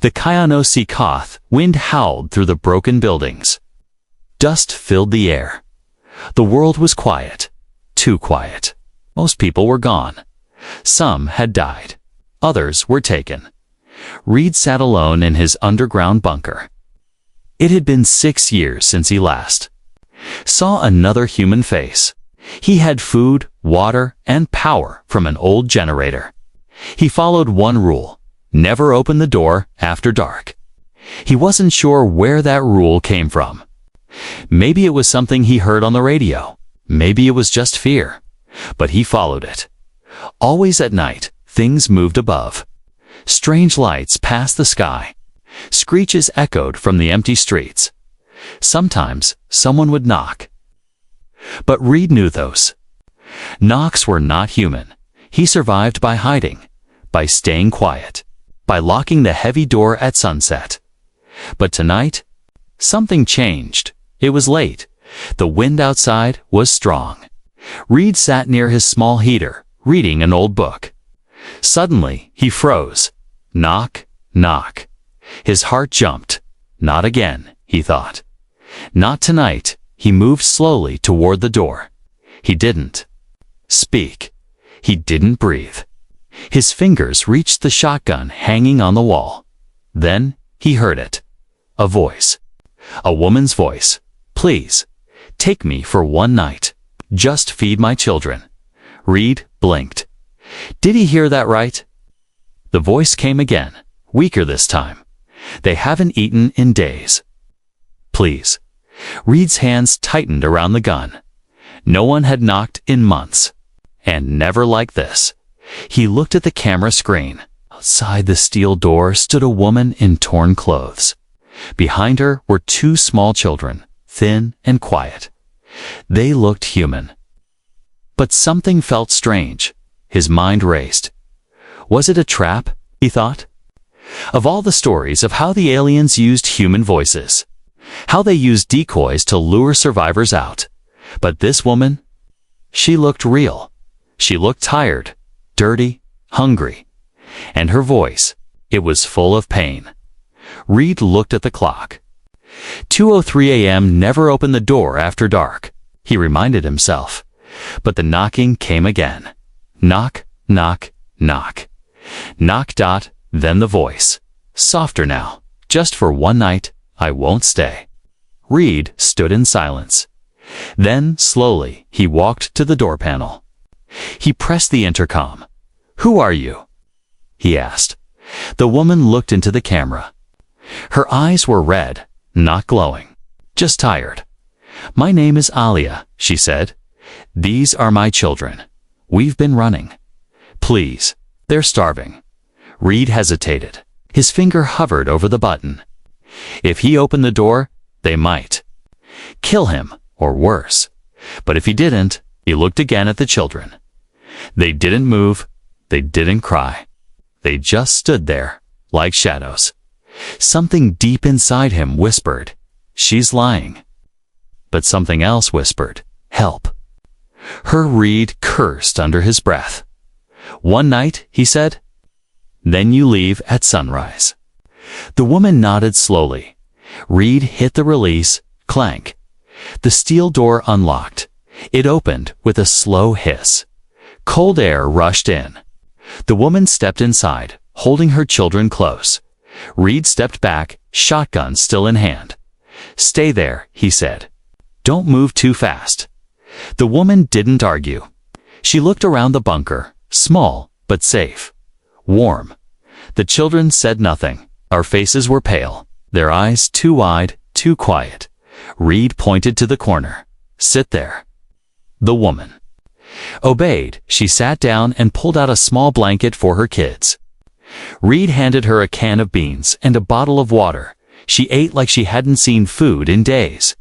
The Koth wind howled through the broken buildings. Dust filled the air. The world was quiet. Too quiet. Most people were gone. Some had died. Others were taken. Reed sat alone in his underground bunker. It had been 6 years since he last saw another human face. He had food, water, and power from an old generator. He followed one rule: never open the door after dark. He wasn't sure where that rule came from. Maybe it was something he heard on the radio. Maybe it was just fear. But he followed it. Always at night, things moved above. Strange lights passed the sky. Screeches echoed from the empty streets. Sometimes someone would knock. But Reed knew those knocks were not human. He survived by hiding, by staying quiet, by locking the heavy door at sunset. But tonight, something changed. It was late. The wind outside was strong. Reed sat near his small heater, reading an old book. Suddenly, he froze. Knock, knock. His heart jumped. Not again, he thought. Not tonight. He moved slowly toward the door. He didn't speak. He didn't breathe. His fingers reached the shotgun hanging on the wall. Then he heard it. A voice. A woman's voice. Please, take me for one night. Just feed my children. Reed blinked. Did he hear that right? The voice came again, weaker this time. They haven't eaten in days. Please. Reed's hands tightened around the gun. No one had knocked in months. And never like this. He looked at the camera screen. Outside the steel door stood a woman in torn clothes. Behind her were 2 small children, thin and quiet. They looked human. But something felt strange. His mind raced. Was it a trap, he thought? Of all the stories of how the aliens used human voices, how they used decoys to lure survivors out. But this woman, she looked real. She looked tired, dirty, hungry. And her voice, it was full of pain. Reed looked at the clock. 2:03 a.m. Never open the door after dark, he reminded himself. But the knocking came again. Knock, knock, knock. Knock dot, then the voice. Softer now. Just for one night, I won't stay. Reed stood in silence. Then, slowly, he walked to the door panel. He pressed the intercom. Who are you? He asked. The woman looked into the camera. Her eyes were red, not glowing, just tired. My name is Alia, she said. These are my children. We've been running. Please, they're starving. Reed hesitated. His finger hovered over the button. If he opened the door, they might kill him, or worse. But if he didn't, he looked again at the children. They didn't move. They didn't cry. They just stood there, like shadows. Something deep inside him whispered, she's lying. But something else whispered, help. Her Reed cursed under his breath. One night, he said. Then you leave at sunrise. The woman nodded slowly. Reed hit the release, clank. The steel door unlocked. It opened with a slow hiss. Cold air rushed in. The woman stepped inside, holding her children close. Reed stepped back, shotgun still in hand. Stay there, he said. Don't move too fast. The woman didn't argue. She looked around the bunker, small but safe. Warm. The children said nothing. Our faces were pale, their eyes too wide, too quiet. Reed pointed to the corner. Sit there. The woman obeyed. She sat down and pulled out a small blanket for her kids. Reed handed her a can of beans and a bottle of water. She ate like she hadn't seen food in days.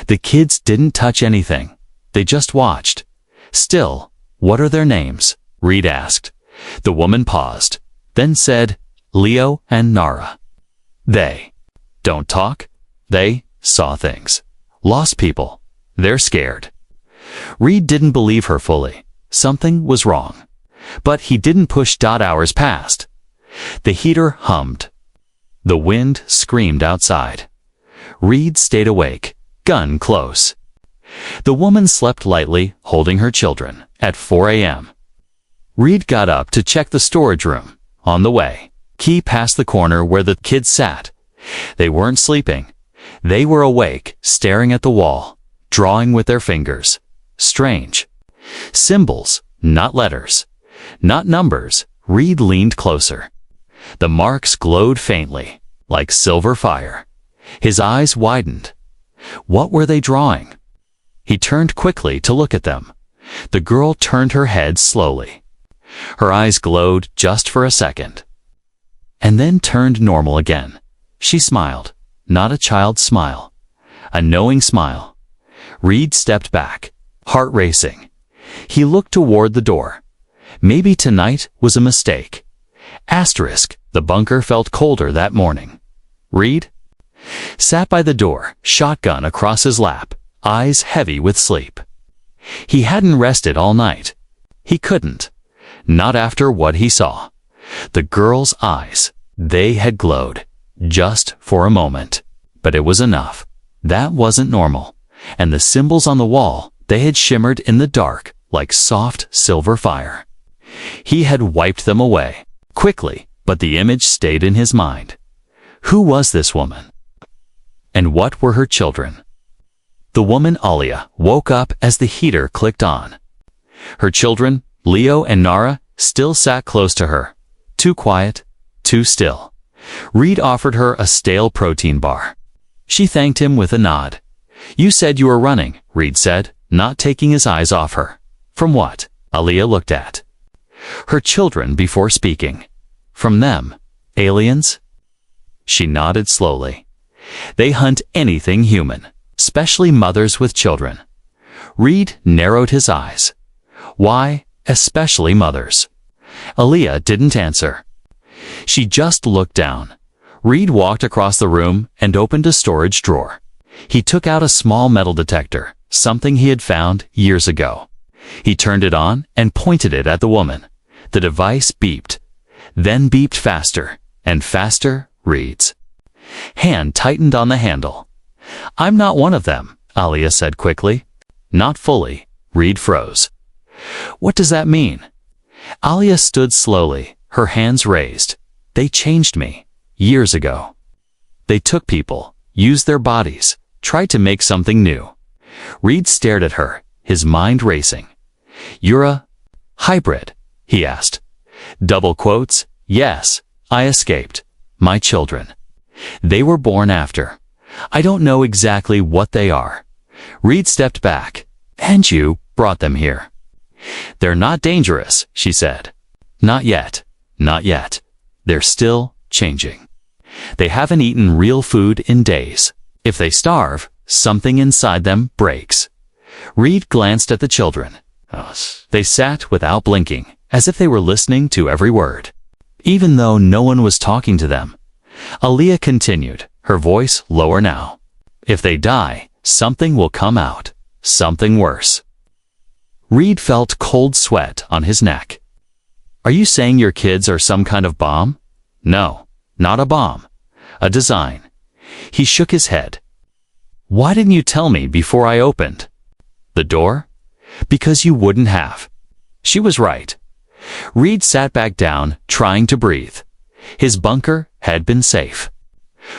The kids didn't touch anything. They just watched. Still, what are their names? Reed asked. The woman paused, then said, Leo and Nara. They don't talk. They saw things. Lost people. They're scared. Reed didn't believe her fully. Something was wrong. But he didn't push. Hours passed. The heater hummed. The wind screamed outside. Reed stayed awake, gun close. The woman slept lightly, holding her children, at 4 a.m. Reed got up to check the storage room. On the way, he passed the corner where the kids sat. They weren't sleeping. They were awake, staring at the wall, drawing with their fingers. Strange. Symbols, not letters. Not numbers. Reed leaned closer. The marks glowed faintly, like silver fire. His eyes widened. What were they drawing? He turned quickly to look at them. The girl turned her head slowly. Her eyes glowed just for a second, and then turned normal again. She smiled, not a child's smile, a knowing smile. Reed stepped back, heart racing. He looked toward the door. Maybe tonight was a mistake. Asterisk, the bunker felt colder that morning. Reed sat by the door, shotgun across his lap, eyes heavy with sleep. He hadn't rested all night. He couldn't. Not after what he saw. The girl's eyes, they had glowed, just for a moment. But it was enough. That wasn't normal. And the symbols on the wall, they had shimmered in the dark like soft silver fire. He had wiped them away, quickly, but the image stayed in his mind. Who was this woman? And what were her children? The woman Alia woke up as the heater clicked on. Her children, Leo and Nara, still sat close to her. Too quiet, too still. Reed offered her a stale protein bar. She thanked him with a nod. You said you were running, Reed said, not taking his eyes off her. From what? Alia looked at her children before speaking. From them, aliens? She nodded slowly. They hunt anything human, especially mothers with children. Reed narrowed his eyes. Why, especially mothers? Alia didn't answer. She just looked down. Reed walked across the room and opened a storage drawer. He took out a small metal detector, something he had found years ago. He turned it on and pointed it at the woman. The device beeped, then beeped faster and faster. Reed's hand tightened on the handle. I'm not one of them, Alia said quickly. Not fully. Reed froze. What does that mean? Alia stood slowly, her hands raised. They changed me. Years ago. They took people, used their bodies, tried to make something new. Reed stared at her, his mind racing. You're a hybrid, he asked. Double quotes, yes, I escaped. My children. They were born after. I don't know exactly what they are. Reed stepped back. And you brought them here. They're not dangerous, she said. Not yet. Not yet. They're still changing. They haven't eaten real food in days. If they starve, something inside them breaks. Reed glanced at the children. They sat without blinking, as if they were listening to every word, even though no one was talking to them. Alia continued, her voice lower now. If they die, something will come out. Something worse. Reed felt cold sweat on his neck. Are you saying your kids are some kind of bomb? No, not a bomb. A design. He shook his head. Why didn't you tell me before I opened the door? Because you wouldn't have. She was right. Reed sat back down, trying to breathe. His bunker had been safe.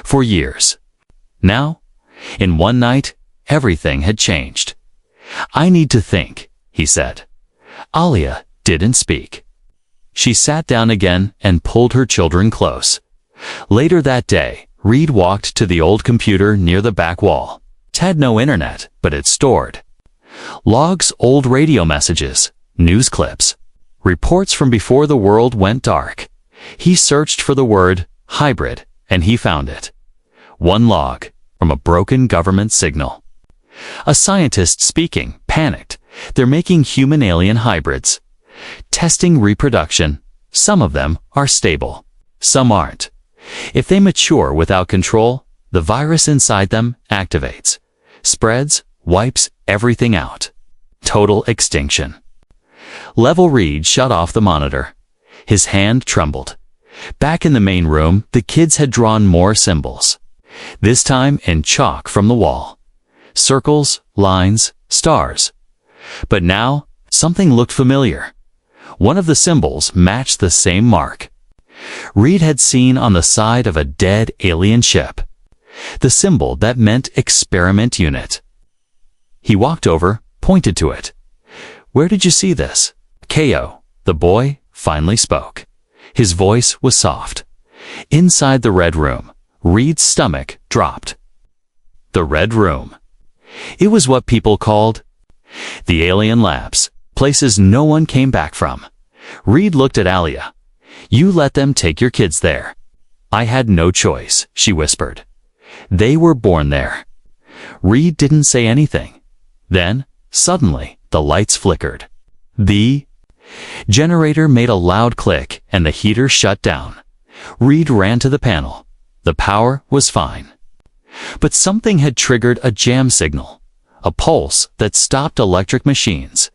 For years. Now, in one night, everything had changed. I need to think, he said. Alia didn't speak. She sat down again and pulled her children close. Later that day, Reed walked to the old computer near the back wall. It had no internet, but it stored logs, old radio messages, news clips, reports from before the world went dark. He searched for the word hybrid, and he found it. One log from a broken government signal. A scientist speaking, panicked. They're making human-alien hybrids. Testing reproduction. Some of them are stable. Some aren't. If they mature without control, the virus inside them activates, spreads, wipes everything out. Total extinction. Level Reed shut off the monitor. His hand trembled. Back in the main room, the kids had drawn more symbols. This time in chalk from the wall. Circles, lines, stars. But now, something looked familiar. One of the symbols matched the same mark Reed had seen on the side of a dead alien ship. The symbol that meant experiment unit. He walked over, pointed to it. "Where did you see this?" Ko, the boy, finally spoke. His voice was soft. Inside the Red Room, Reed's stomach dropped. The Red Room. It was what people called the alien labs, places no one came back from. Reed looked at Alia. "You let them take your kids there." "I had no choice," she whispered. "They were born there." Reed didn't say anything. Then, suddenly, the lights flickered. The generator made a loud click and the heater shut down. Reed ran to the panel. The power was fine. But something had triggered a jam signal, a pulse that stopped electric machines.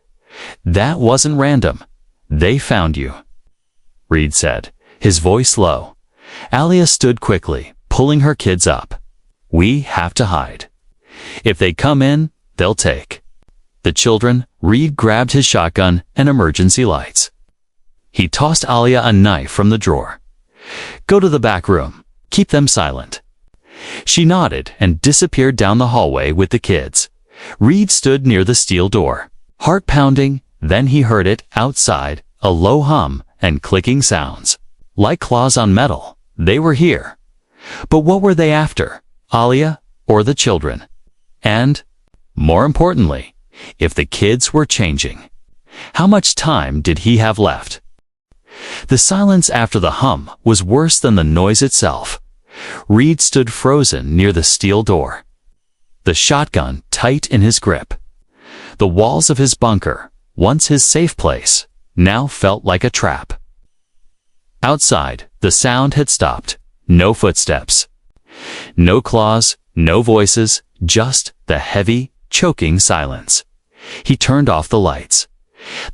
"That wasn't random. They found you," Reed said, his voice low. Alia stood quickly, pulling her kids up. "We have to hide. If they come in, they'll take." The children, Reed grabbed his shotgun and emergency lights. He tossed Alia a knife from the drawer. "Go to the back room. Keep them silent." She nodded and disappeared down the hallway with the kids. Reed stood near the steel door, heart pounding. Then he heard it outside, a low hum and clicking sounds. Like claws on metal, they were here. But what were they after? Alia or the children? And, more importantly, if the kids were changing, how much time did he have left? The silence after the hum was worse than the noise itself. Reed stood frozen near the steel door, the shotgun tight in his grip. The walls of his bunker, once his safe place, now felt like a trap. Outside, the sound had stopped. No footsteps. No claws, no voices, just the heavy, choking silence. He turned off the lights.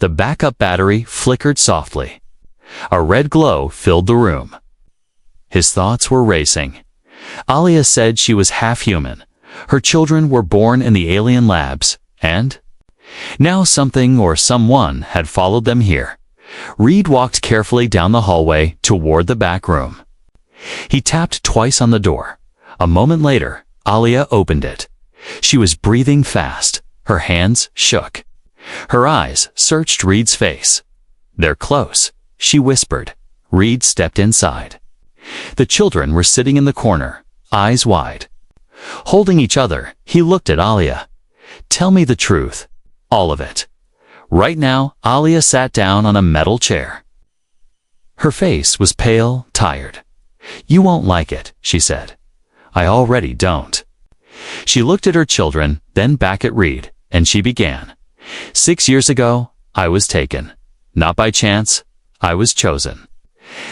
The backup battery flickered softly. A red glow filled the room. His thoughts were racing. Alia said she was half human. Her children were born in the alien labs, and now something or someone had followed them here. Reed walked carefully down the hallway toward the back room. He tapped twice on the door. A moment later, Alia opened it. She was breathing fast. Her hands shook. Her eyes searched Reed's face. "They're close," she whispered. Reed stepped inside. The children were sitting in the corner, eyes wide. Holding each other, he looked at Alia. "Tell me the truth. All of it." Right now, Alia sat down on a metal chair. Her face was pale, tired. "You won't like it," she said. "I already don't." She looked at her children, then back at Reed, and she began. "6 years ago, I was taken. Not by chance, I was chosen.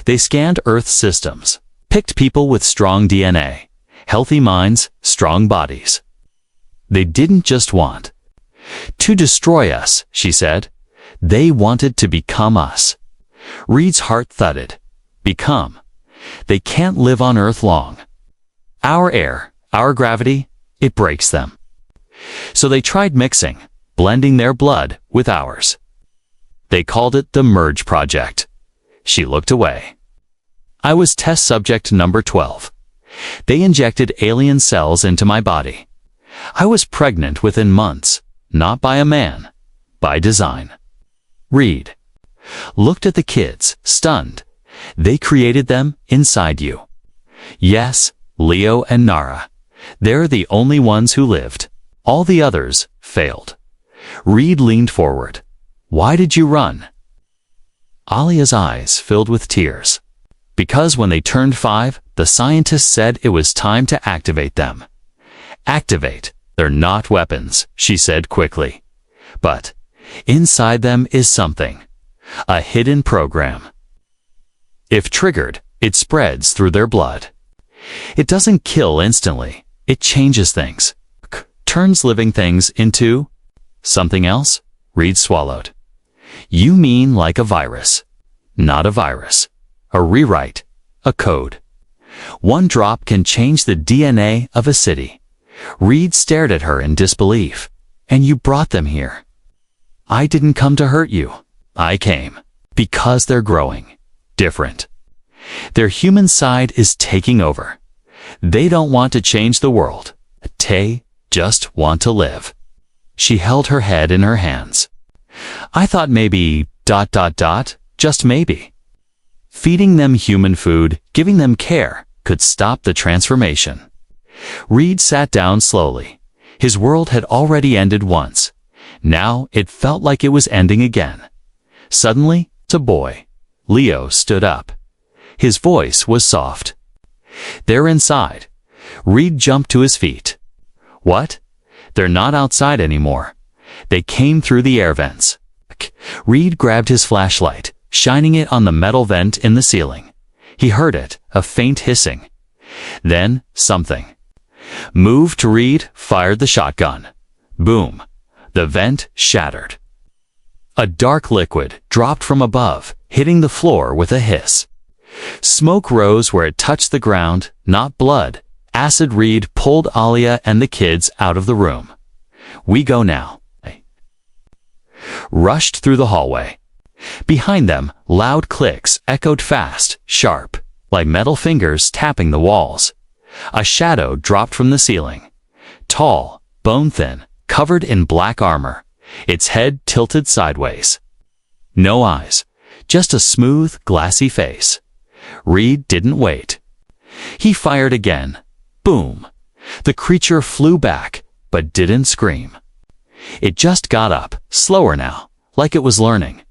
They scanned Earth's systems, picked people with strong DNA, healthy minds, strong bodies. They didn't just want to destroy us," she said. "They wanted to become us." Reed's heart thudded. Become. They can't live on Earth long. Our air, our gravity, it breaks them. So they tried mixing, blending their blood with ours. They called it the Merge Project. She looked away. "I was test subject number 12. They injected alien cells into my body. I was pregnant within months, not by a man, by design." Reed looked at the kids, stunned. "They created them inside you." "Yes, Leo and Nara. They're the only ones who lived. All the others failed." Reed leaned forward. "Why did you run?" Alia's eyes filled with tears. "Because when they turned 5, the scientists said it was time to activate them." "Activate? They're not weapons," she said quickly. "But inside them is something. A hidden program. If triggered, it spreads through their blood. It doesn't kill instantly. It changes things. Turns living things into something else." Reed swallowed. "You mean like a virus?" "Not a virus. A rewrite, a code. One drop can change the DNA of a city. Reed stared at her in disbelief. And you brought them here. I didn't come to hurt you. I came. Because they're growing. Different. Their human side is taking over. They don't want to change the world. They just want to live. She held her head in her hands. I thought maybe ... just maybe. Feeding them human food, giving them care, could stop the transformation. Reed sat down slowly. His world had already ended once. Now it felt like it was ending again. Suddenly, a boy, Leo, stood up. His voice was soft. They're inside. Reed jumped to his feet. What? They're not outside anymore. They came through the air vents. Reed grabbed his flashlight, shining it on the metal vent in the ceiling. He heard it, a faint hissing. Then, something moved. Reed fired the shotgun. Boom. The vent shattered. A dark liquid dropped from above, hitting the floor with a hiss. Smoke rose where it touched the ground, not blood. Acid. Reed pulled Alia and the kids out of the room. We go now. Rushed through the hallway. Behind them, loud clicks echoed fast, sharp, like metal fingers tapping the walls. A shadow dropped from the ceiling. Tall, bone-thin, covered in black armor, its head tilted sideways. No eyes, just a smooth, glassy face. Reed didn't wait. He fired again. Boom. The creature flew back, but didn't scream. It just got up, slower now, like it was learning.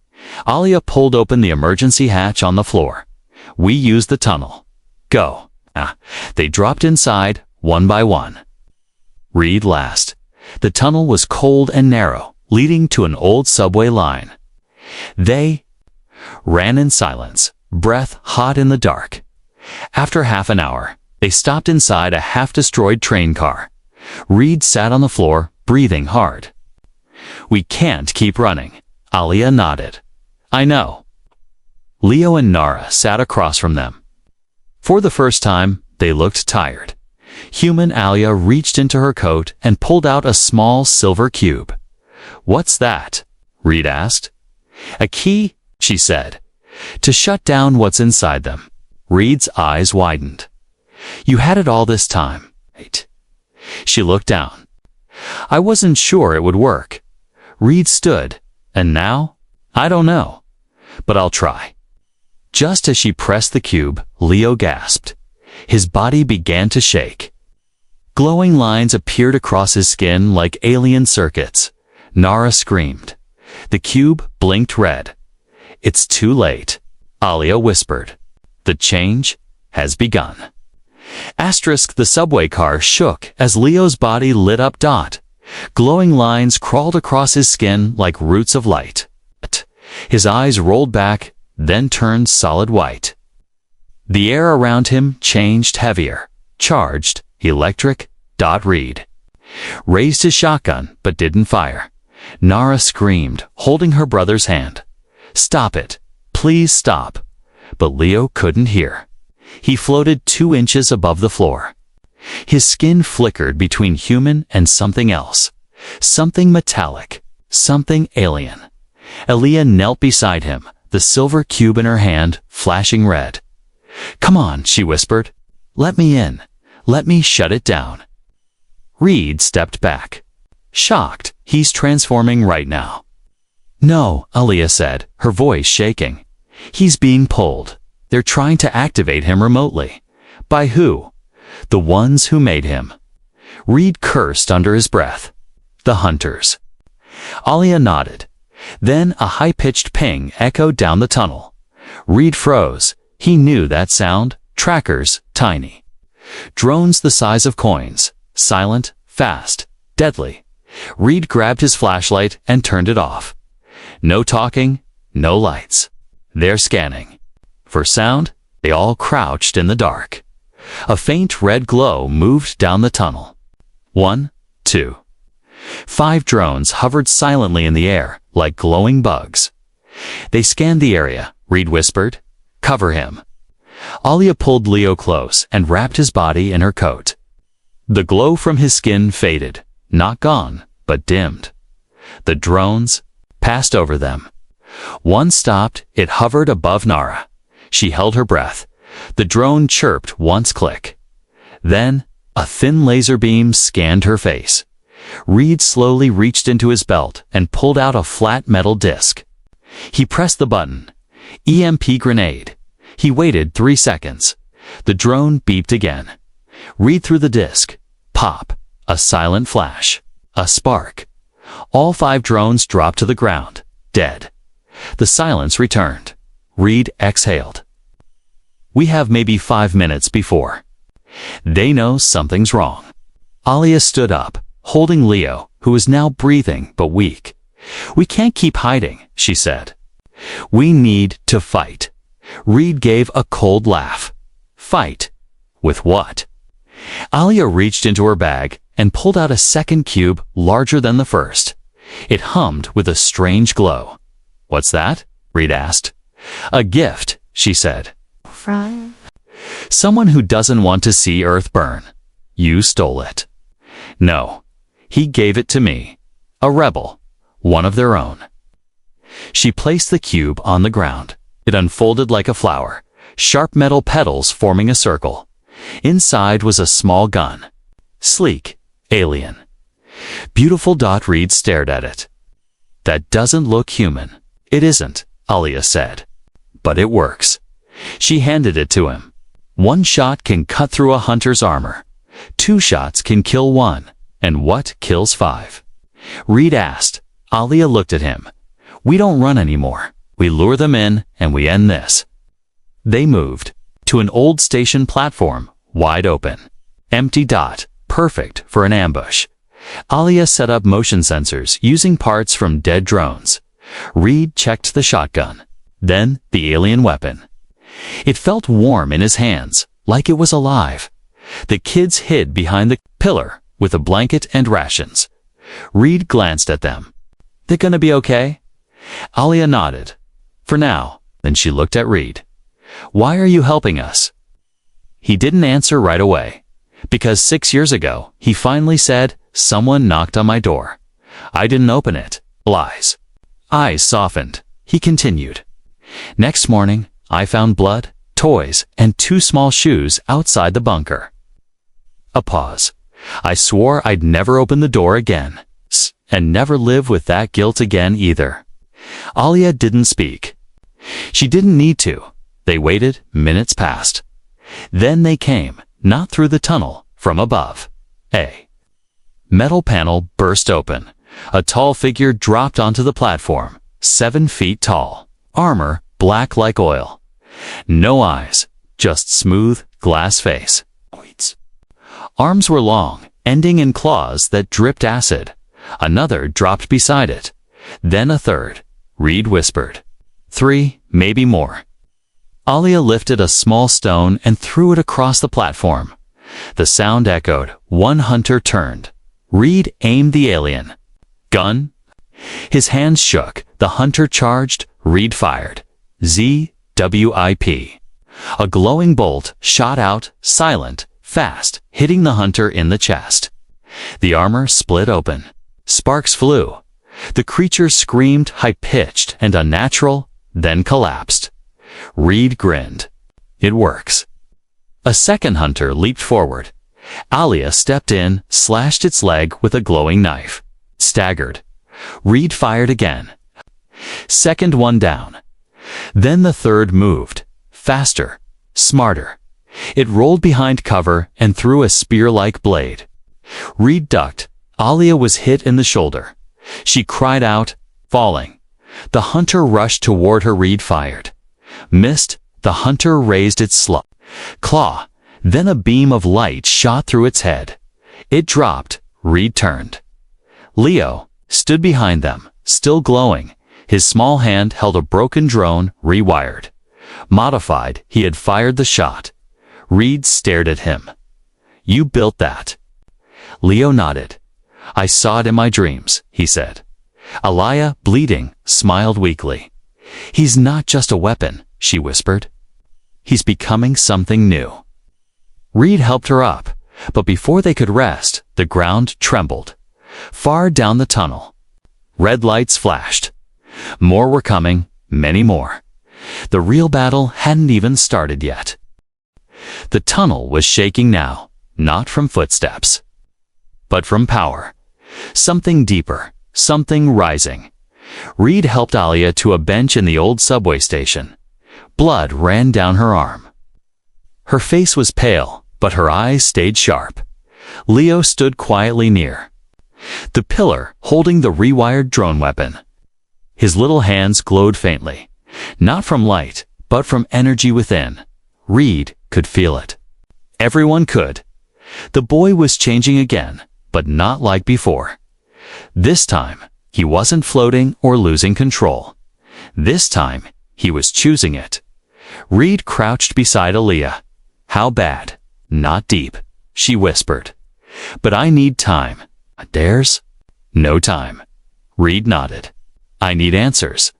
Alia pulled open the emergency hatch on the floor. We used the tunnel. Go. They dropped inside, one by one. Reed last. The tunnel was cold and narrow, leading to an old subway line. They ran in silence, breath hot in the dark. After half an hour, they stopped inside a half-destroyed train car. Reed sat on the floor, breathing hard. We can't keep running. Alia nodded. I know. Leo and Nara sat across from them. For the first time, they looked tired. Human Alia reached into her coat and pulled out a small silver cube. What's that? Reed asked. A key, she said, to shut down what's inside them. Reed's eyes widened. You had it all this time, right? She looked down. I wasn't sure it would work. Reed stood. And now? I don't know. But I'll try. Just as she pressed the cube, Leo gasped. His body began to shake. Glowing lines appeared across his skin like alien circuits. Nara screamed. The cube blinked red. It's too late, Alia whispered. The change has begun. The subway car shook as Leo's body lit up. Glowing lines crawled across his skin like roots of light. His eyes rolled back, then turned solid white. The air around him changed heavier, charged, electric. Reed raised his shotgun but didn't fire. Nara screamed, holding her brother's hand. Stop it. Please stop. But Leo couldn't hear. He floated 2 inches above the floor. His skin flickered between human and something else. Something metallic. Something alien. Alia knelt beside him, the silver cube in her hand, flashing red. Come on, she whispered. Let me in. Let me shut it down. Reed stepped back. Shocked, he's transforming right now. No, Alia said, her voice shaking. He's being pulled. They're trying to activate him remotely. By who? The ones who made him. Reed cursed under his breath. The hunters. Alia nodded. Then a high-pitched ping echoed down the tunnel. Reed froze. He knew that sound. Trackers, tiny. Drones the size of coins. Silent, fast, deadly. Reed grabbed his flashlight and turned it off. No talking, no lights. They're scanning. For sound, they all crouched in the dark. A faint red glow moved down the tunnel. 1, 2. 5 drones hovered silently in the air, like glowing bugs. They scanned the area, Reed whispered. Cover him. Alia pulled Leo close and wrapped his body in her coat. The glow from his skin faded, not gone, but dimmed. The drones passed over them. One stopped, it hovered above Nara. She held her breath. The drone chirped once click. Then, a thin laser beam scanned her face. Reed slowly reached into his belt and pulled out a flat metal disc. He pressed the button. EMP grenade. He waited 3 seconds. The drone beeped again. Reed threw the disc. Pop. A silent flash. A spark. All 5 drones dropped to the ground, dead. The silence returned. Reed exhaled. We have maybe 5 minutes before. They know something's wrong. Alia stood up, holding Leo, who was now breathing but weak. We can't keep hiding, she said. We need to fight. Reed gave a cold laugh. Fight? With what? Alia reached into her bag and pulled out a second cube larger than the first. It hummed with a strange glow. What's that? Reed asked. A gift, she said. From? Someone who doesn't want to see Earth burn. You stole it. No, he gave it to me. A rebel. One of their own. She placed the cube on the ground. It unfolded like a flower, sharp metal petals forming a circle. Inside was a small gun. Sleek, alien. Beautiful. Reed stared at it. That doesn't look human. It isn't, Alia said. But it works. She handed it to him. 1 shot can cut through a hunter's armor. 2 shots can kill 1. And what kills 5? Reed asked. Alia looked at him. We don't run anymore. We lure them in and we end this. They moved to an old station platform, wide open. Empty. Perfect for an ambush. Alia set up motion sensors using parts from dead drones. Reed checked the shotgun, then the alien weapon. It felt warm in his hands, like it was alive. The kids hid behind the pillar with a blanket and rations. Reed glanced at them. They're gonna be okay? Alia nodded. For now. Then she looked at Reed. Why are you helping us? He didn't answer right away. Because 6 years ago, he finally said, someone knocked on my door. I didn't open it. Lies. Eyes softened. He continued. Next morning, I found blood, toys, and 2 small shoes outside the bunker. A pause. I swore I'd never open the door again. And never live with that guilt again either. Alia didn't speak. She didn't need to. They waited. Minutes passed. Then they came, not through the tunnel, from above. A metal panel burst open. A tall figure dropped onto the platform, 7 feet tall. Armor, black like oil. No eyes, just smooth, glass face. Arms were long, ending in claws that dripped acid. Another dropped beside it. Then a third. Reed whispered. 3, maybe more. Alia lifted a small stone and threw it across the platform. The sound echoed. 1 hunter turned. Reed aimed the alien. Gun? His hands shook. The hunter charged. Reed fired. ZWIP. A glowing bolt shot out, silent, fast, hitting the hunter in the chest. The armor split open. Sparks flew. The creature screamed, high-pitched and unnatural, then collapsed. Reed grinned. It works. A second hunter leaped forward. Alia stepped in, slashed its leg with a glowing knife. Staggered. Reed fired again. Second one down. Then the third moved. Faster. Smarter. It rolled behind cover and threw a spear-like blade. Reed ducked. Alia was hit in the shoulder. She cried out, falling. The hunter rushed toward her. Reed fired. Missed. The hunter raised its claw. Then a beam of light shot through its head. It dropped. Reed turned. Leo stood behind them, still glowing. His small hand held a broken drone, rewired. Modified, he had fired the shot. Reed stared at him. You built that? Leo nodded. I saw it in my dreams, he said. Alia, bleeding, smiled weakly. He's not just a weapon, she whispered. He's becoming something new. Reed helped her up, but before they could rest, the ground trembled. Far down the tunnel, red lights flashed. More were coming, many more. The real battle hadn't even started yet. The tunnel was shaking now, not from footsteps, but from power. Something deeper, something rising. Reed helped Alia to a bench in the old subway station. Blood ran down her arm. Her face was pale, but her eyes stayed sharp. Leo stood quietly near, the pillar holding the rewired drone weapon. His little hands glowed faintly, not from light, but from energy within. Reed could feel it. Everyone could. The boy was changing again, but not like before. This time, he wasn't floating or losing control. This time, he was choosing it. Reed crouched beside Alia. "How bad?" "Not deep," she whispered. "But I need time." "Dares?" "No time." Reed nodded. "I need answers."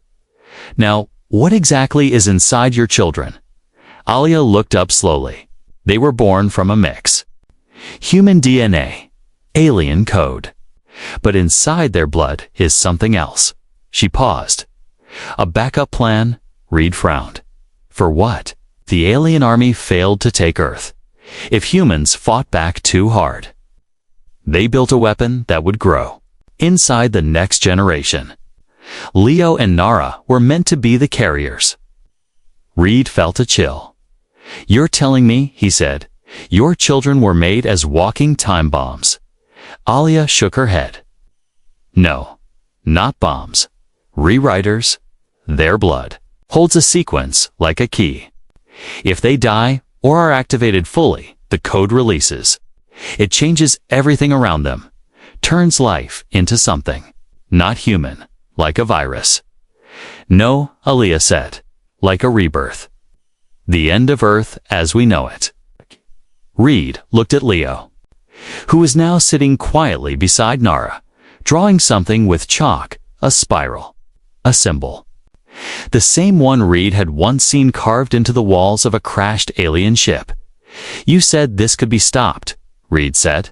"Now, what exactly is inside your children?" Alia looked up slowly. They were born from a mix. Human DNA, alien code. But inside their blood is something else. She paused. "A backup plan?" Reed frowned. "For what?" "The alien army failed to take Earth. If humans fought back too hard, they built a weapon that would grow inside the next generation. Leo and Nara were meant to be the carriers." Reed felt a chill. "You're telling me," he said, "your children were made as walking time bombs?" Alia shook her head. "No, not bombs. Rewriters. Their blood holds a sequence like a key. If they die or are activated fully, the code releases. It changes everything around them, turns life into something not human, like a virus." "No," Alia said, "like a rebirth. The end of Earth as we know it." Reed looked at Leo, who was now sitting quietly beside Nara, drawing something with chalk, a spiral, a symbol. The same one Reed had once seen carved into the walls of a crashed alien ship. "You said this could be stopped," Reed said.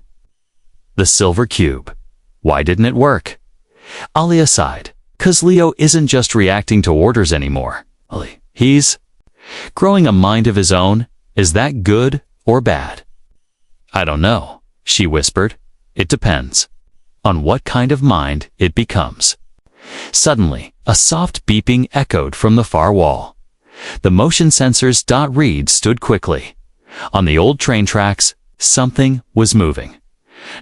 "The silver cube. Why didn't it work?" Alia sighed. "'Cause Leo isn't just reacting to orders anymore. He's growing a mind of his own. Is that good or bad?" "I don't know," she whispered. "It depends on what kind of mind it becomes." Suddenly, a soft beeping echoed from the far wall. The motion sensors. Reed stood quickly. On the old train tracks, something was moving.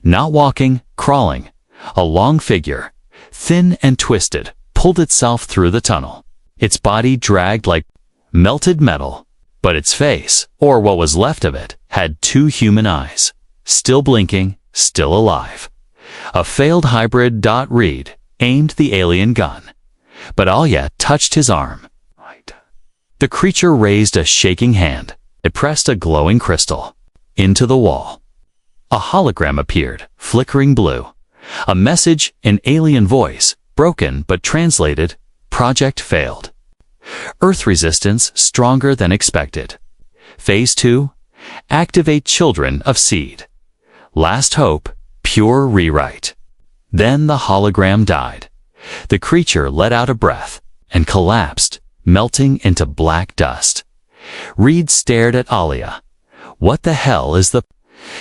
Not walking, crawling. A long figure, thin and twisted, pulled itself through the tunnel. Its body dragged like melted metal, but its face, or what was left of it, had two human eyes, still blinking, still alive. A failed hybrid. Reed aimed the alien gun, but Alia touched his arm. The creature raised a shaking hand. It pressed a glowing crystal into the wall. A hologram appeared, flickering blue. A message in alien voice, broken but translated: "Project failed. Earth resistance stronger than expected. Phase 2, activate children of seed. Last hope, pure rewrite." Then the hologram died. The creature let out a breath and collapsed, melting into black dust. Reed stared at Alia. "What the hell is the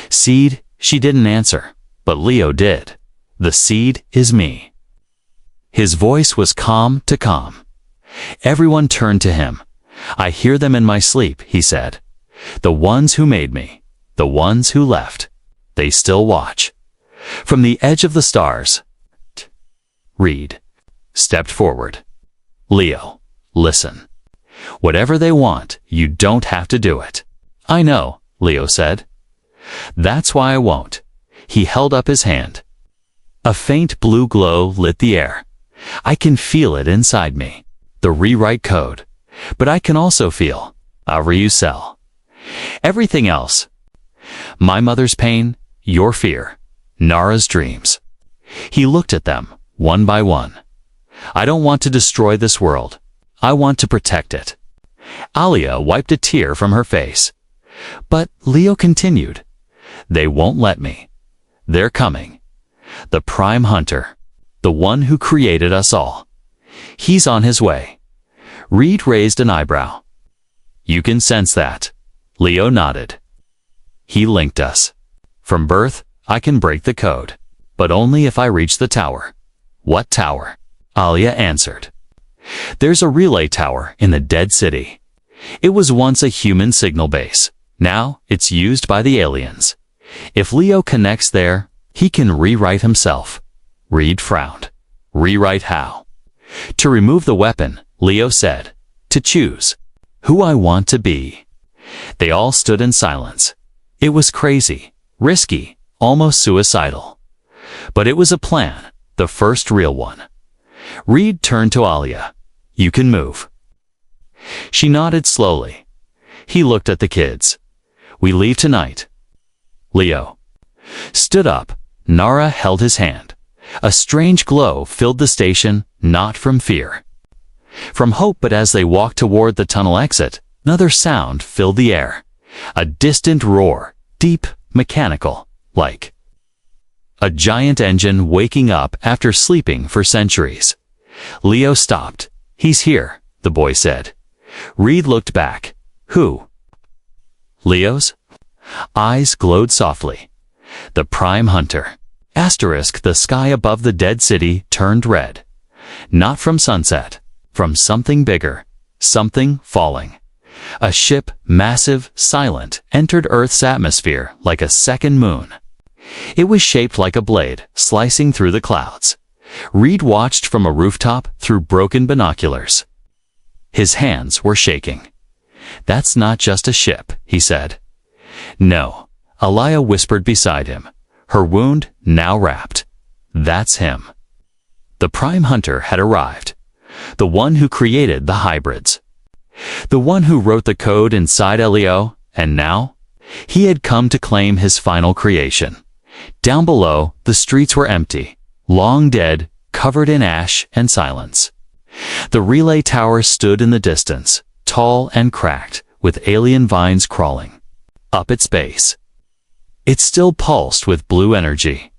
seed?" She didn't answer, but Leo did. "The seed is me." His voice was calm to calm. Everyone turned to him. "I hear them in my sleep," he said. "The ones who made me, the ones who left. They still watch. From the edge of the stars." Reed stepped forward. "Leo, listen. Whatever they want, you don't have to do it." "I know," Leo said. "That's why I won't." He held up his hand. A faint blue glow lit the air. "I can feel it inside me. The rewrite code. But I can also feel Ariusel. Everything else. My mother's pain, your fear, Nara's dreams." He looked at them, one by one. "I don't want to destroy this world. I want to protect it. Alia wiped a tear from her face. But Leo continued. They won't let me. They're coming. The Prime Hunter, the one who created us all. He's on his way. Reed raised an eyebrow. You can sense that. Leo nodded. He linked us. From birth, I can break the code, but only if I reach the tower. What tower? Alia answered. There's a relay tower in the dead city. It was once a human signal base. Now it's used by the aliens. If Leo connects there, he can rewrite himself. Reed frowned. Rewrite how? To remove the weapon, Leo said. To choose who I want to be. They all stood in silence. It was crazy, risky, almost suicidal. But it was a plan, the first real one. Reed turned to Alia. You can move. She nodded slowly. He looked at the kids. We leave tonight. Leo stood up. Nara held his hand. A strange glow filled the station, not from fear, from hope. But as they walked toward the tunnel exit, another sound filled the air. A distant roar, deep, mechanical, like a giant engine waking up after sleeping for centuries. Leo stopped. He's here, the boy said. Reed looked back. Who? Leo's eyes glowed softly. The Prime Hunter. Asterisk. The sky above the dead city turned red. Not from sunset, from something bigger, something falling. A ship, massive, silent, entered Earth's atmosphere like a second moon. It was shaped like a blade, slicing through the clouds. Reed watched from a rooftop through broken binoculars. His hands were shaking. That's not just a ship, he said. No, Alia whispered beside him, her wound now wrapped. That's him. The Prime Hunter had arrived. The one who created the hybrids. The one who wrote the code inside Leo, and now he had come to claim his final creation. Down below, the streets were empty, long dead, covered in ash and silence. The relay tower stood in the distance, tall and cracked, with alien vines crawling up its base. It still pulsed with blue energy.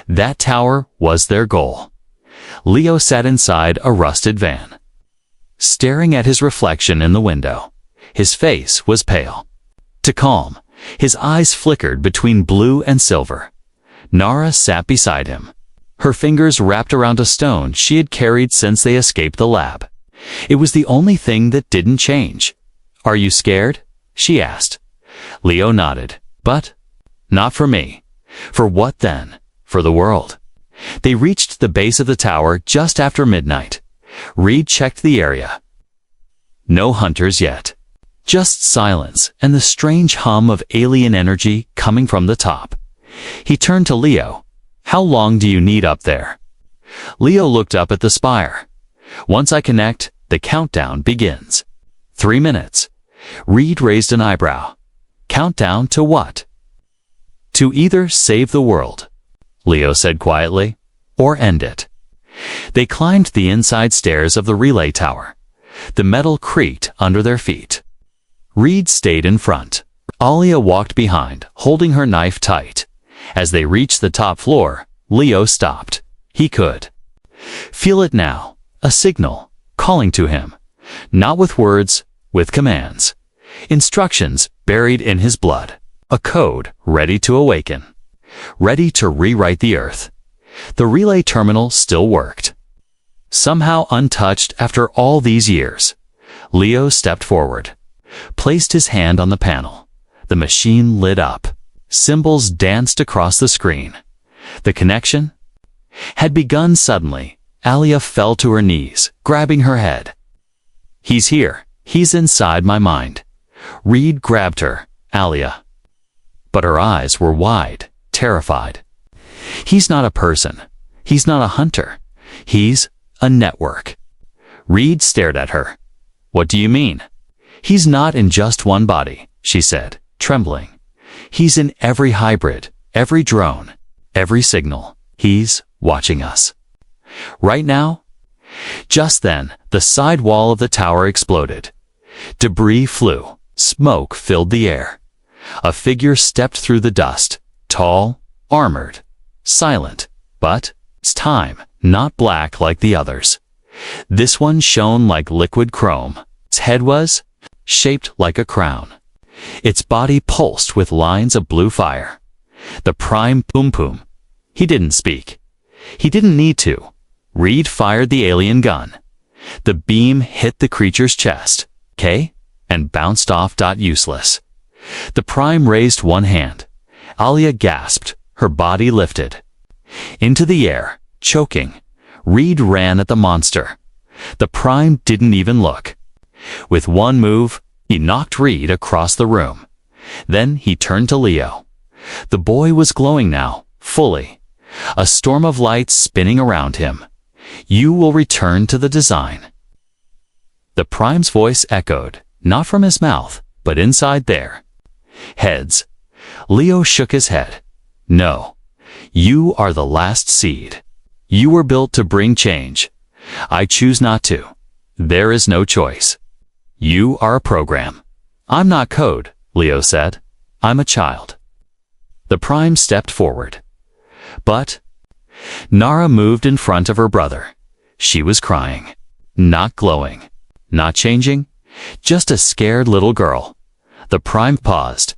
That tower was their goal. Leo sat inside a rusted van, staring at his reflection in the window. His face was pale. To calm, his eyes flickered between blue and silver. Nara sat beside him, her fingers wrapped around a stone she had carried since they escaped the lab. It was the only thing that didn't change. Are you scared? She asked. Leo nodded. But not for me. For what then? For the world. They reached the base of the tower just after midnight. Reed checked the area. No hunters yet. Just silence and the strange hum of alien energy coming from the top. He turned to Leo. How long do you need up there? Leo looked up at the spire. Once I connect, the countdown begins. 3 minutes. Reed raised an eyebrow. Countdown to what? To either save the world, Leo said quietly, or end it. They climbed the inside stairs of the relay tower. The metal creaked under their feet. Reed stayed in front. Alia walked behind, holding her knife tight. As they reached the top floor, Leo stopped. He could feel it now, a signal, calling to him. Not with words, with commands. Instructions buried in his blood. A code ready to awaken. Ready to rewrite the Earth. The relay terminal still worked. Somehow untouched after all these years. Leo stepped forward, placed his hand on the panel. The machine lit up. Symbols danced across the screen. The connection had begun suddenly. Alia fell to her knees, grabbing her head. He's here. He's inside my mind. Reed grabbed her. Alia. But her eyes were wide, terrified. He's not a person. He's not a hunter. He's a network. Reed stared at her. What do you mean? He's not in just one body, she said, trembling. He's in every hybrid, every drone, every signal. He's watching us. Right now? Just then, the side wall of the tower exploded. Debris flew. Smoke filled the air. A figure stepped through the dust, tall, armored, silent, but it's time, not black like the others. This one shone like liquid chrome. Its head was shaped like a crown. Its body pulsed with lines of blue fire. The prime Poom Poom. He didn't speak. He didn't need to. Reed fired the alien gun. The beam hit the creature's chest, and bounced off. Useless. The prime raised one hand. Alia gasped, her body lifted. Into the air, choking, Reed ran at the monster. The prime didn't even look. With one move, he knocked Reed across the room. Then he turned to Leo. The boy was glowing now, fully. A storm of light spinning around him. You will return to the design. The prime's voice echoed, not from his mouth, but inside there. Heads. Leo shook his head. No. You are the last seed. You were built to bring change. I choose not to. There is no choice. You are a program. I'm not code, Leo said. I'm a child. The prime stepped forward. But Nara moved in front of her brother. She was crying. Not glowing. Not changing. Just a scared little girl. The prime paused.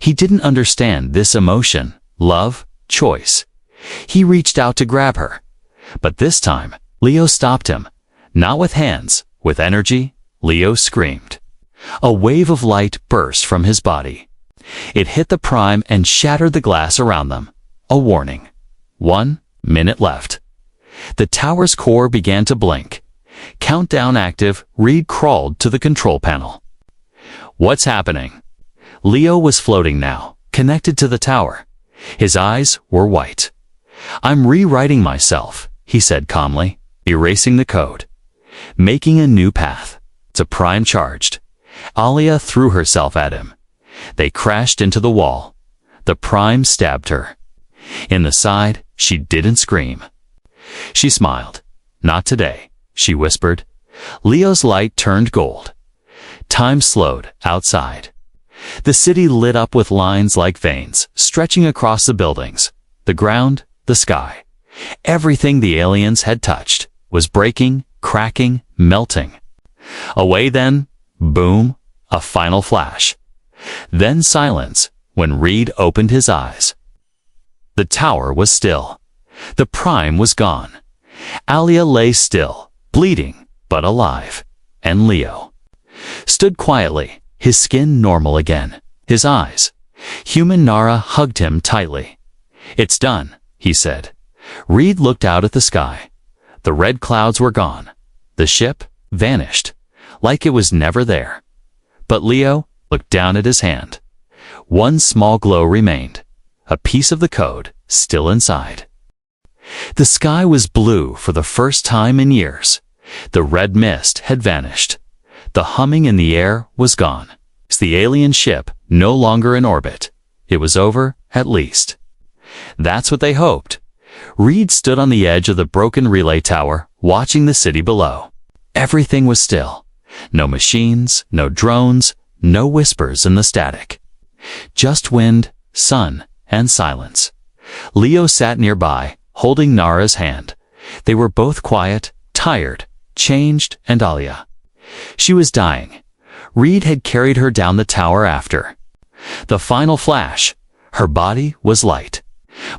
He didn't understand this emotion, love, choice. He reached out to grab her. But this time, Leo stopped him. Not with hands, with energy. Leo screamed. A wave of light burst from his body. It hit the prime and shattered the glass around them. A warning. 1 minute left. The tower's core began to blink. Countdown active. Reed crawled to the control panel. What's happening? Leo was floating now, connected to the tower. His eyes were white. I'm rewriting myself, he said calmly, erasing the code. Making a new path. The prime charged. Alia threw herself at him. They crashed into the wall. The prime stabbed her. In the side, she didn't scream. She smiled. Not today, she whispered. Leo's light turned gold. Time slowed outside. The city lit up with lines like veins, stretching across the buildings, the ground, the sky. Everything the aliens had touched was breaking, cracking, melting. Away then, boom, a final flash. Then silence, when Reed opened his eyes. The tower was still. The prime was gone. Alia lay still, bleeding, but alive. And Leo stood quietly, his skin normal again, his eyes. Human Nara hugged him tightly. It's done, he said. Reed looked out at the sky. The red clouds were gone. The ship vanished, like it was never there. But Leo looked down at his hand. One small glow remained, a piece of the code still inside. The sky was blue for the first time in years. The red mist had vanished. The humming in the air was gone. It's the alien ship no longer in orbit. It was over, at least. That's what they hoped. Reed stood on the edge of the broken relay tower, watching the city below. Everything was still. No machines, no drones, no whispers in the static. Just wind, sun, and silence. Leo sat nearby, holding Nara's hand. They were both quiet, tired, changed, and Alia. She was dying. Reed had carried her down the tower after. The final flash. Her body was light.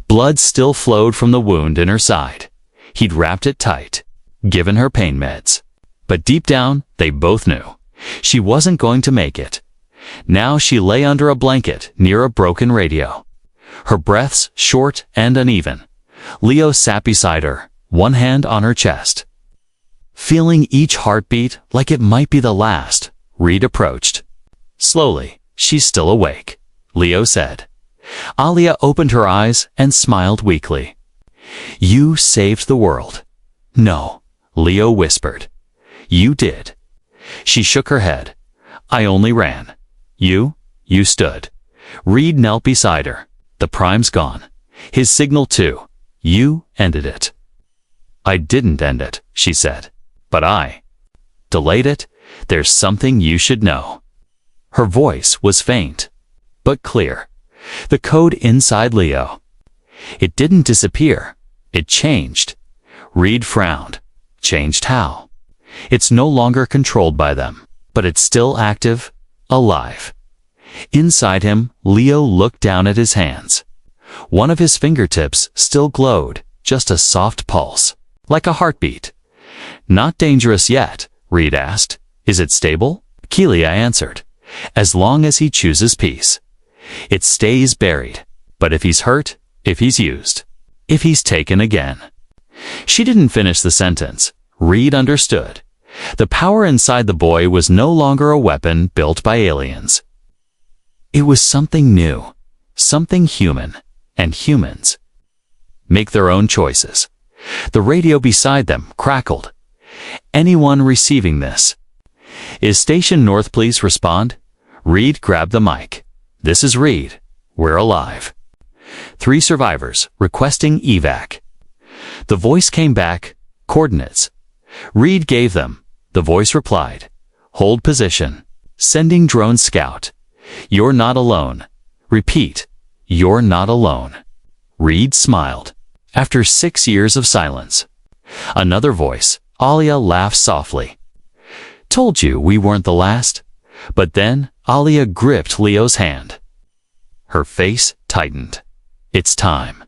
Blood still flowed from the wound in her side. He'd wrapped it tight, given her pain meds. But deep down, they both knew. She wasn't going to make it. Now she lay under a blanket near a broken radio. Her breaths short and uneven. Leo sat beside her, one hand on her chest. Feeling each heartbeat like it might be the last, Reed approached. Slowly, she's still awake, Leo said. Alia opened her eyes and smiled weakly. You saved the world. No, Leo whispered. You did. She shook her head. I only ran. You stood. Reed knelt beside her. The prime's gone. His signal too. You ended it. I didn't end it, she said. But I delayed it. There's something you should know. Her voice was faint, but clear. The code inside Leo. It didn't disappear. It changed. Reed frowned. Changed how? It's no longer controlled by them, but it's still active, alive. Inside him, Leo looked down at his hands. One of his fingertips still glowed, just a soft pulse, like a heartbeat. Not dangerous yet, Reed asked. Is it stable? Kelia answered. As long as he chooses peace. It stays buried, but if he's hurt, if he's used, if he's taken again. She didn't finish the sentence. Reed understood. The power inside the boy was no longer a weapon built by aliens. It was something new, something human, and humans make their own choices. The radio beside them crackled. Anyone receiving this? Is Station North, please respond? Reed grabbed the mic. This is Reed. We're alive. 3 survivors requesting evac. The voice came back. Coordinates. Reed gave them. The voice replied. Hold position. Sending drone scout. You're not alone. Repeat. You're not alone. Reed smiled. After 6 years of silence. Another voice. Alia laughed softly. Told you we weren't the last. But then Alia gripped Leo's hand. Her face tightened. It's time.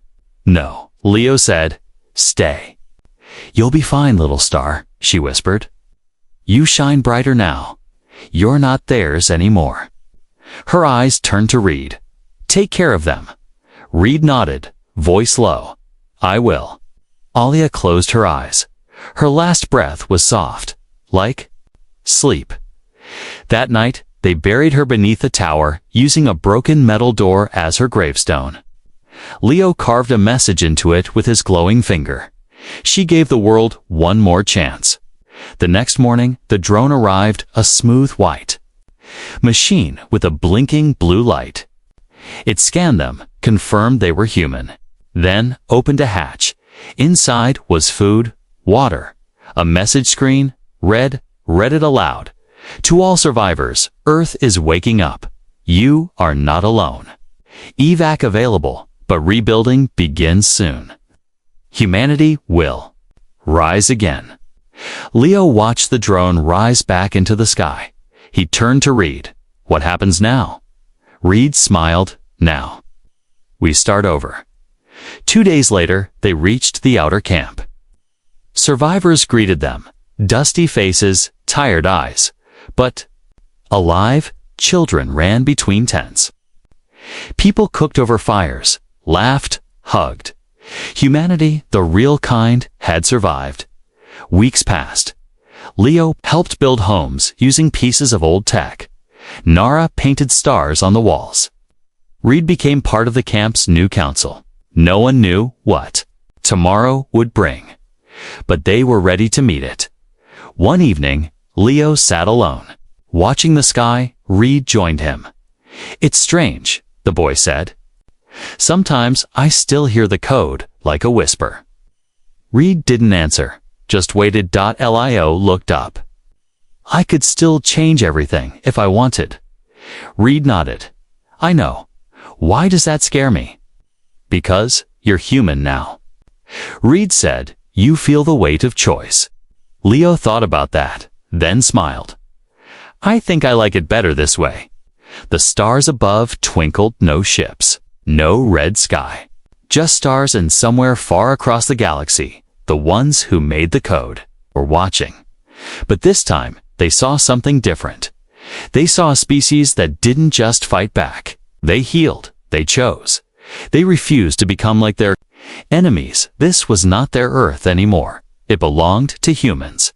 No, Leo said. Stay. You'll be fine, little star, she whispered. You shine brighter now. You're not theirs anymore. Her eyes turned to Reed. Take care of them. Reed nodded, voice low. I will. Alia closed her eyes. Her last breath was soft, like sleep. That night, they buried her beneath a tower, using a broken metal door as her gravestone. Leo carved a message into it with his glowing finger. She gave the world one more chance. The next morning, the drone arrived, a smooth white machine with a blinking blue light. It scanned them, confirmed they were human, then opened a hatch. Inside was food, water, a message screen, read it aloud. To all survivors, Earth is waking up. You are not alone. Evac available, but rebuilding begins soon. Humanity will rise again. Leo watched the drone rise back into the sky. He turned to Reed. What happens now? Reed smiled. Now. We start over. 2 days later, they reached the outer camp. Survivors greeted them. Dusty faces, tired eyes. But, alive, children ran between tents. People cooked over fires, laughed, hugged. Humanity, the real kind, had survived. Weeks passed. Leo helped build homes using pieces of old tech. Nara painted stars on the walls. Reed became part of the camp's new council. No one knew what tomorrow would bring, but they were ready to meet it. One evening, Leo sat alone. Watching the sky, Reed joined him. It's strange, the boy said. Sometimes I still hear the code, like a whisper. Reed didn't answer, just waited. Lio looked up. I could still change everything if I wanted. Reed nodded. I know. Why does that scare me? Because you're human now. Reed said, you feel the weight of choice. Leo thought about that, then smiled. I think I like it better this way. The stars above twinkled. No ships, no red sky. Just stars, and somewhere far across the galaxy, the ones who made the code were watching. But this time, they saw something different. They saw a species that didn't just fight back. They healed. They chose. They refused to become like their enemies. This was not their Earth anymore. It belonged to humans.